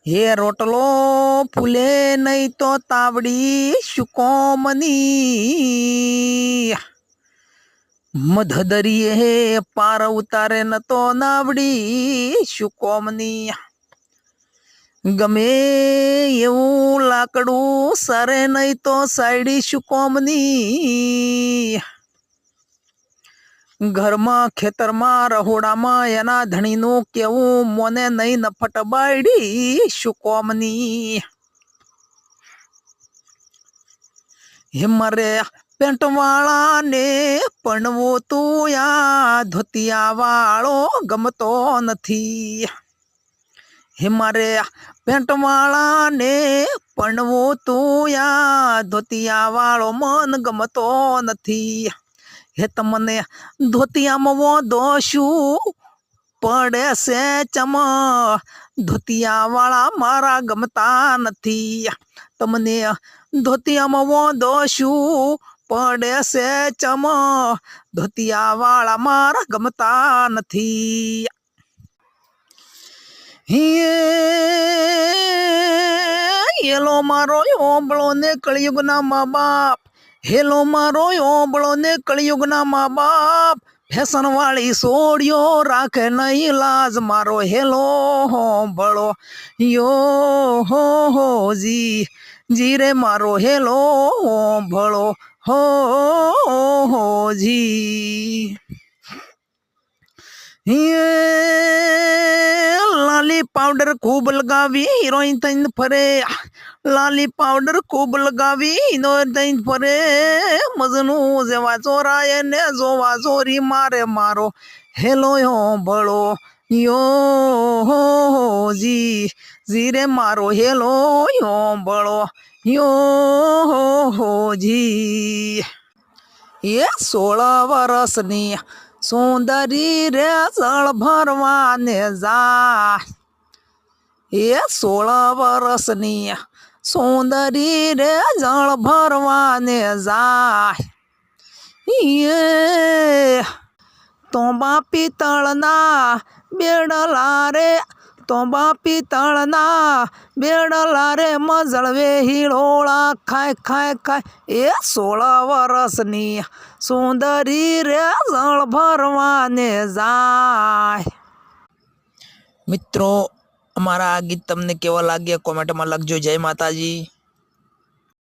हे रोटलो फुले नहीं तो तावड़ी शुकोमनी मधदरिये हे पार उतारे न तो नावड़ी शुकोमनी गमे એવું લાકડું સરે નહીં તો સાયડી શુકોમની ઘરમાં ખેતરમાં રહોડામાં એના ધણીનું કેવું મોને નહીં નફટ બાયડી શુકોમની હિમરે પેન્ટ વાળા ને પણવો તું યા ધોતિયા વાળો ગમતો નથી હિમરે પેન્ટ વાળા ને પણવો તું યા ધોતિયા વાળો મન ગમતો નથી हे तमने धोतिया में वो दोषू पड़े से चम धोतिया वाला मारा गमता नथी तमने धोतिया में वो दोषू पड़े से चम धोतिया वाला मारा गमता नथी येलो मारो ओबळो ने कलयुग ना माँ बाप हेलो मारो ओबळो ने कलयुग ना माँ बाप फैशन वाली सोड़ियो राखे नहीं लाज मारो हेलो ओबळो यो हो जी जी रे मारो हेलो ओबळो हो जी लाली पाउडर खूब लगावी हीरोइन तैन फरे लाली पाउडर खूब लगावी हीरोइन तैन फरे मजनू जेवा चोराए ने जोवा चोरी मारे मारो हेलो यो बड़ो यो हो जी जी रे मारो हेलो यो बड़ो यो हो जी ये 16 वर्षनी सुंदरी रे जल भरवाने जा ये 16 वर्षनी सुंदरी रे जल भरवाने जा ये तोबा पितळना बेडला रे तोबा पितळना बेडला रे मजळवे हिळोळा खाय खाय खाय ए 16 वर्षनी सुंदरी रे जळ भरवाने जाय। મિત્રો અમારા આ ગીત તમને કેવા લાગ્યા કોમેન્ટમાં લખજો। જય માતાજી।